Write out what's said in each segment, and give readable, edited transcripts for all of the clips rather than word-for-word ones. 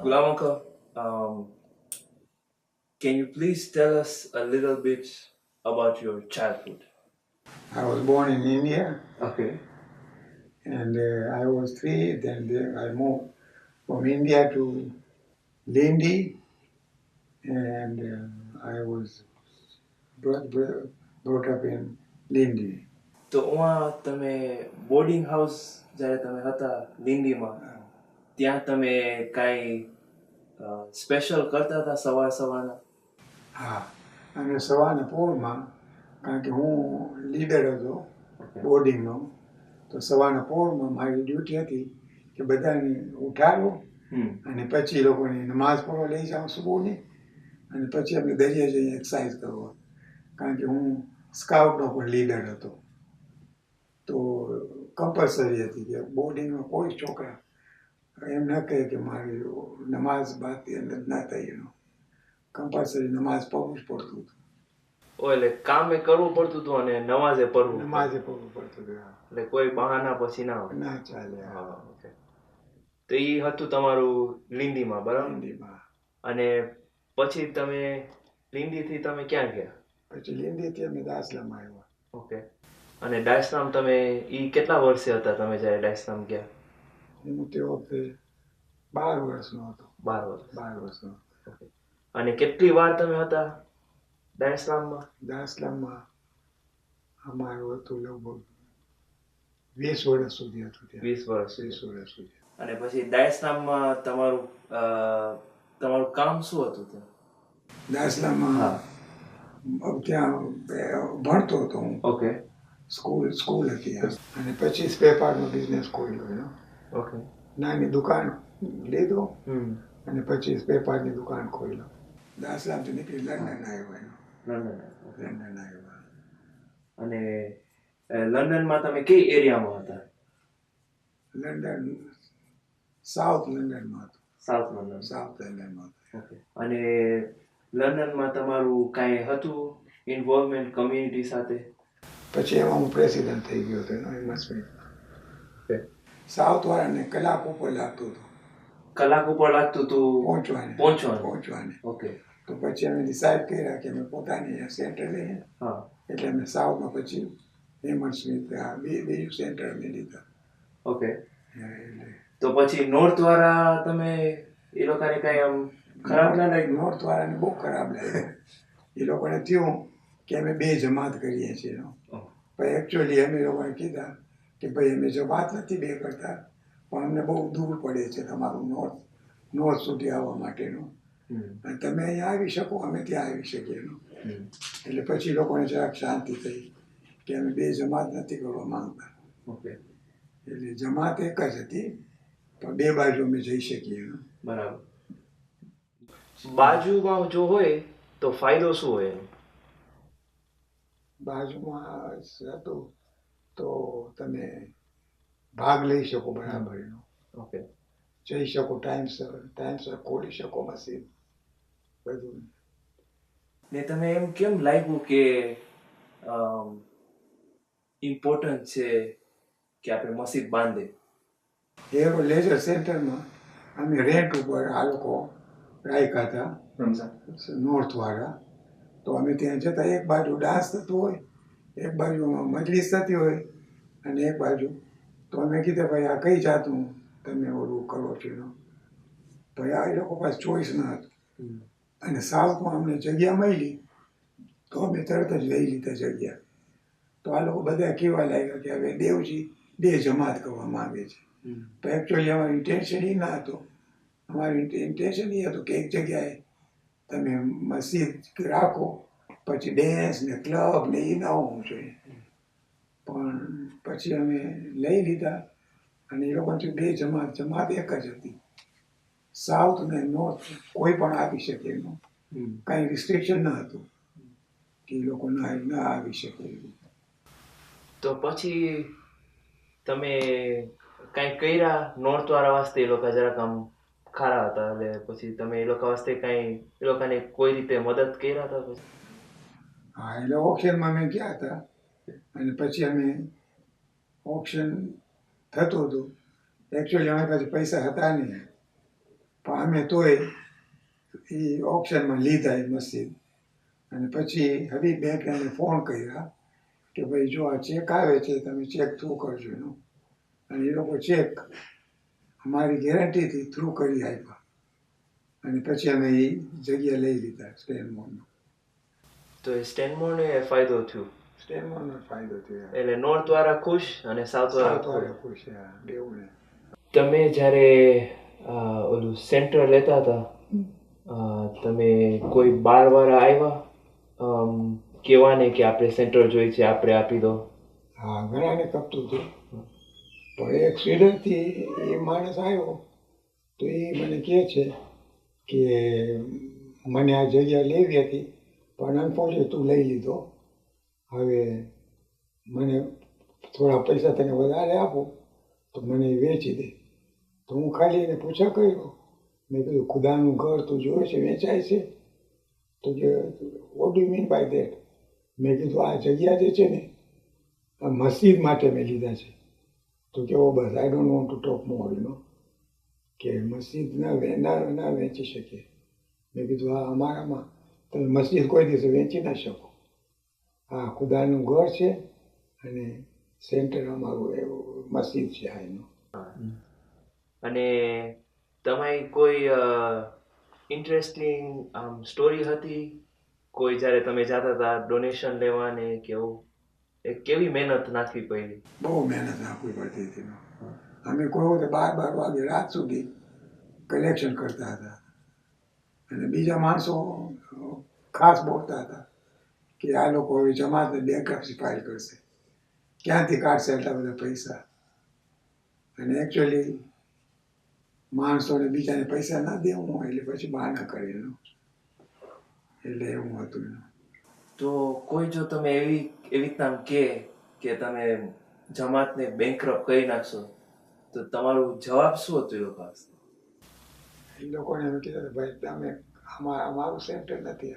Ghulam uncle, can you please tell us a little bit about your childhood? I was born in India, Okay. and I was 3. Then I moved from India to Lindi, and I was brought up in Lindi. તો ઉમાં તમે boarding house જ્યારે તમે હતા દિંડીમાં ત્યાં તમે કાંઈ special કરતા હતા સવારના? હા, અને સવારના પોરમાં, કારણ કે હું લીડર હતો બોર્ડિંગનો, તો સવારના પોરમાં મારી ડ્યુટી હતી કે બધાને ઉઠાડો અને પછી લોકોને નમાઝ પઢવા લઈ જાઉં સુબહની, અને પછી આપણે દરિયા જઈને એક્સરસાઇઝ કરવા, કારણ કે હું સ્કાઉટનો પણ લીડર હતો. તો કમ્પલસરી હતી કે બોર્ડિંગમાં કોઈ છોકરા એમ ન કહે કે મારી નમાઝ બાદથી અંદર ના થઈ એનો કમ્પલસરી નમાઝ પઢવું જ પડતું હતું. એટલે કામે કરવું પડતું હતું અને નમાઝે પઢવું પડતું હતું. એટલે કોઈ બહાના પછી ના હોય. ના ચાલે. ઓકે. તો એ હતું તમારું લીંડીમાં, બરાબર? લીંડીમાં. અને પછી તમે લીંડીથી તમે ક્યાં ગયા? પછી લીંડીથી અમે દાસલામાં આવ્યા. ઓકે. અને દાસલામ તમે કેટલા વર્ષે હતા તમે જ્યારે દાસલામ ગયા? હું તે વખતે 12 વર્ષનો હતો. 12 વર્ષનો. ઓકે. અને કેટલી વાર તમે હતા દાસલામમાં? દાસલામમાં અમારું હતું લગભગ 20 વર્ષ સુધી હતું. 20 વર્ષ સુધી. અને પછી દાસલામમાં તમારું કામ શું હતું ત્યાં? દાસલામમાં ત્યાં ભણતો હતો હું. ઓકે. સ્કૂલ હતી અને પછી સ્પેરપાર્ટનો બિઝનેસ ખોલ્યો એનો. ઓકે. નાની દુકાન લીધો અને પછી સ્પેરપાર્ટની દુકાન ખોલ્યો. દાસલામથી નીકળી લંડન આવ્યો. લંડન આવ્યા. અને લંડનમાં તમે કઈ એરિયામાં હતા? લંડન સાઉથ લંડનમાં હતું. સાઉથ લંડનમાં. ઓકે. અને લંડનમાં તમારું કાંઈ હતું ઇન્વોલ્વમેન્ટ કમ્યુનિટી સાથે? પછી એમાં હું પ્રેસિડન્ટ થઈ ગયો હતો એનો. સાઉથ વાળાને કલાક ઉપર લાગતું હતું. કલાક ઉપર લાગતું હતું પહોંચવાને. ઓકે. તો પછી અમે ડિસાઇડ કર્યા કે અમે પોતાની સેન્ટર લઈએ. એટલે અમે સાઉથમાં પછી બીજું સેન્ટર અમે લીધા. ઓકે. તો પછી નોર્થ વાળા તમે એ લોકોને કઈ આમ ખરાબ ના લાગ્યું? નોર્થ વાળાને બહુ ખરાબ લાગ્યું. એ લોકોને થયું કે અમે 2 જમાત કરીએ છીએ. પણ એકચ્યુઅલી અમે લોકોને કીધા કે ભાઈ અમે જમાત નથી 2 કરતા, પણ અમને બહુ દૂર પડે છે તમારું નોર્થ સુધી આવવા માટેનું, અને તમે અહીંયા આવી શકો, અમે ત્યાં આવી શકીએ. એટલે પછી લોકોને જરાક શાંતિ થઈ કે અમે 2 જમાત નથી કરવા માંગતા. ઓકે. એટલે જમાત એક જ હતી, પણ 2 બાજુ અમે જઈ શકીએ. બરાબર. બાજુમાં જો હોય તો ફાયદો શું હોય? બાજુમાં હતું તો તમે ભાગ લઈ શકો બરાબર એનો. ઓકે. જઈ શકો ટાઈમસર ખોલી શકો મશીન બધું. ને તમે એમ કેમ લાગ્યું કે ઇમ્પોર્ટન્ટ છે કે આપણે મસ્જિદ બાંધે? એ લેઝર સેન્ટરમાં અમે રેન્ટ ઉપર આ લોકો રાખ્યા હતા નોર્થ વાળા. તો અમે ત્યાં જતા, એક બાજુ ડાન્સ થતું હોય, એક બાજુ મજલિસ થતી હોય, અને એક બાજુ તો અમે કીધા ભાઈ આ કઈ જાતનું તમે ઓલું કરો છો. તો એ લોકો પાસે ચોઈસ ન હતું. અને સાઉથમાં અમને જગ્યા મળી તો અમે તરત જ લઈ લીધા જગ્યા. તો આ લોકો બધા કહેવા લાગ્યા કે હવે દેવજી 2 જમાત કરવા માંગે છે. તો એકચ્યુઅલી અમારું ઇન્ટેન્શન એ ના હતું. અમારું ઇન્ટેન્શન એ હતું કે એક જગ્યાએ તમે મસ્જિદ રાખો, પછી ડેન્સ ને ક્લબ ને એ ના હોવું જોઈએ. પણ પછી અમે લઈ લીધા, અને એ લોકોથી 2 જમાત એક જ હતી. સાઉથ ને નોર્થ કોઈ પણ આવી શકે એનું કાંઈ રિસ્ટ્રિક્શન ન હતું કે એ લોકો ના આવી શકે. તો પછી તમે કાંઈ કર્યા નોર્થ વાળા વાસ્તે? એ લોકો જરાક આમ ખારા હતા, એટલે પછી તમે એ લોકો વાસ્તે કાંઈ એ લોકોને કોઈ રીતે મદદ કર્યા હતા પછી? હા, એટલે ઓપ્શનમાં અમે ગયા હતા, અને પછી અમે ઓપ્શન થતું હતું. એકચ્યુઅલી અમારી પાસે પૈસા હતા નહીં, પણ અમે તોય એ ઓપ્શનમાં લીધા એ મસ્જિદ. અને પછી હબીબ બેંકે અમે ફોન કર્યા કે ભાઈ જો આ ચેક આવે છે તમે ચેક થ્રુ કરજો એનો. અને એ લોકો ચેક અમારી ગેરંટીથી થ્રુ કરી આપ્યા. અને પછી અમે એ જગ્યા લઈ લીધા સ્ટેનમોરનો. તો એ સ્ટેનમોરને ફાયદો થયો. સ્ટેનમોરનો ફાયદો થયો. એટલે નોર્થ વાળા ખુશ અને સાઉથ વાળા ખુશ. બેઉને. તમે જ્યારે ઓલું સેન્ટર લેતા હતા તમે કોઈ બારવાળા આવ્યા કહેવાને કે આપણે સેન્ટર જોઈ છે આપણે આપી દો? હા, ઘણાને કપતું હતું. પણ એક સ્વીડનથી એ માણસ આવ્યો તો એ મને કહે છે કે મને આ જગ્યા લેવી હતી પણ અનફોર્ચ્યુનેટ તું લઈ લીધો. હવે મને થોડા પૈસા તને વધારે આપો તો મને વેચી દે. તો હું ખાલી એને પૂછા કર્યો. મેં કીધું ખુદાનું ઘર તું જોયું છે વેચાય છે? તો કે what do you mean by that? મેં કીધું આ જગ્યા જે છે ને આ મસ્જિદ માટે મેં લીધા છે. તો કે ઓ બસ I don't want to talk more કે મસ્જિદ ના વેચી શકીએ. મેં કીધું હા અમારામાં તમે મસ્જિદ કોઈ દિવસે વેચી ના શકો. હા, ખુદાનું ઘર છે અને સેન્ટર અમારું એવું મસ્જિદ છે આ એનું. અને તમારી કોઈ ઇન્ટરેસ્ટિંગ સ્ટોરી હતી કોઈ જ્યારે તમે જતા હતા ડોનેશન લેવાને કેવું? એ કેવી મહેનત નાખવી પડી? બહુ મહેનત નાખવી પડતી હતી. અમે કોઈ વખતે 12 વાગે રાત સુધી કલેક્શન કરતા હતા. અને બીજા માણસો ખાસ બોલતા હતા કે આ લોકો હવે જમાતને બેંકરપ્સી ફાઇલ કરશે, ક્યાંથી કાઢશે એટલા બધા પૈસા. અને એકચ્યુઅલી માણસોને બીજાને પૈસા ના દેવું હોય એટલે પછી બહાના કરે એનું. એટલે એવું હતું એનું. તો કોઈ જો તમે એવી રીતના કે તમે જમાતને બેંકરપ્ટ કરી નાખશો તો તમારું જવાબ શું હતું એ લોકો? એ લોકોને એમ કીધું ભાઈ તમે અમારું સેન્ટર નથી,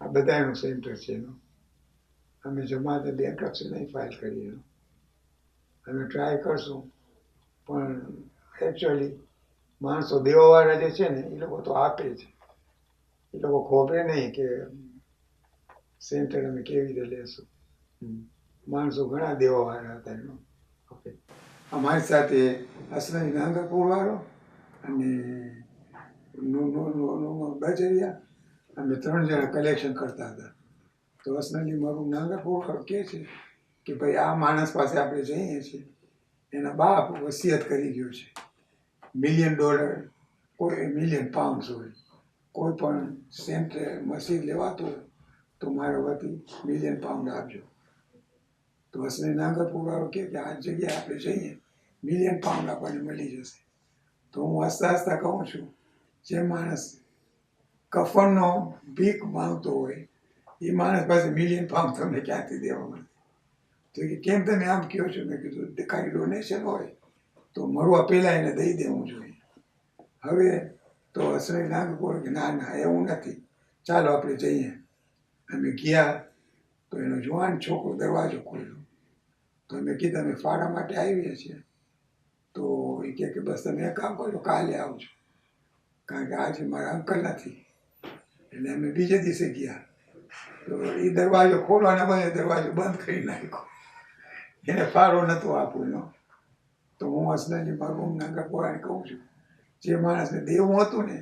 આ બધાનું સેન્ટર છે એનું. અમે જમાતે બેંકરપ્સી નહીં ફાઇલ કરીએ એનું. અમે ટ્રાય કરશું પણ એકચ્યુઅલી માણસો દેવાવાળા જે છે ને એ લોકો તો આપે છે. એ લોકો ખોબરે નહીં કે સેન્ટર અમે કેવી રીતે લેશું. માણસો ઘણા દેવાવાળા હતા એનો. અમારી સાથે અસલી નાંગરપુર વાળો અને બજરિયા અમે 3 જણા કલેક્શન કરતા હતા. તો અસલી મારું નાંગરપુર વાળો કહે છે કે ભાઈ આ માણસ પાસે આપણે જઈએ છીએ એના બાપ વસિયત કરી ગયો છે $1 મિલિયન કોઈ £1 મિલિયન હોય કોઈ પણ સેન્ટર મસ્જિદ લેવાતું હોય તો મારા વતી £1 મિલિયન આપજો. તો અસલી નાંગરપુર વાળો કે આ જગ્યાએ આપણે જઈએ $1 મિલિયન આપણને મળી જશે. તો હું હસતા હસતા કહું છું જે માણસ કફનનો ભીખ માંગતો હોય એ માણસ પાસે $1 મિલિયન તમને ક્યાંથી દેવા મળે? તો કે કેમ તમે આમ કહો છો? મેં કીધું ખાલી ડોનેશન હોય તો મરવા પહેલાં એને દઈ દેવું જોઈએ. હવે તો અસલી નાગપુર કે ના ના એવું નથી, ચાલો આપણે જઈએ. અમે ગયા તો એનો જુવાન છોકરો દરવાજો ખોલ્યો. તો અમે કીધું અમે ફાળા માટે આવીએ છીએ. તો એ કે બસ તમે એક કામ કરો કાલે આવજો, કારણ કે આજે મારા અંકલ નથી. એટલે અમે બીજે દિવસે ગયા તો એ દરવાજો ખોલવાના બદલે દરવાજો બંધ કરી નાખ્યો. એને ફાળો નહોતો આપવાનો. તો હું અસલી મારું નાંગરપુરાને કહું છું જે માણસને દેવું હતું ને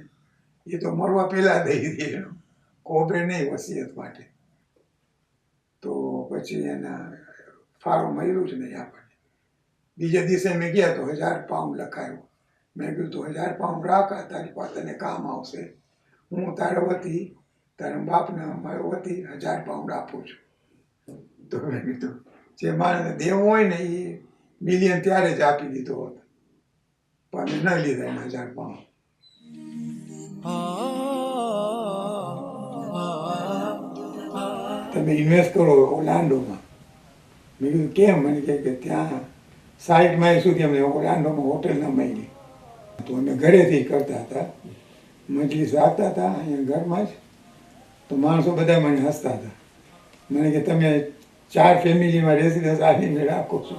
એ તો મરવા પહેલાં દઈ દે એનું, કોબરે નહીં વસિયત માટે. તો પછી એના ફાળો મળ્યું જ નહીં આપણને. બીજા દિવસે મેં ગયા તો £1000 લખાયો. મેં કીધું તો £1000 રાખ, તારી પાસે તને કામ આવશે. હું તારા વતી તારા બાપને મારા વતી £1000 આપું છું. તો મેં કીધું જે માણસને દેવું હોય ને એ $1 મિલિયન ત્યારે જ આપી દીધો હતો, પણ મેં ન લીધા એના £1000. તમે ઇન્વેસ્ટ કરો ઓર્લાન્ડોમાં. મેં કીધું કેમ? મને કહે કે ત્યાં 60 માઇલ સુધી અમને ઓર્લાન્ડોમાં હોટેલ ન મળી. તો અમે ઘરેથી કરતા હતા, મજલિસ રાખતા હતા અહીંયા ઘરમાં જ. તો માણસો બધા મને હસતા હતા. મને કે તમે 4 ફેમિલીમાં રેસિડન્સ આવીને રાખો છો.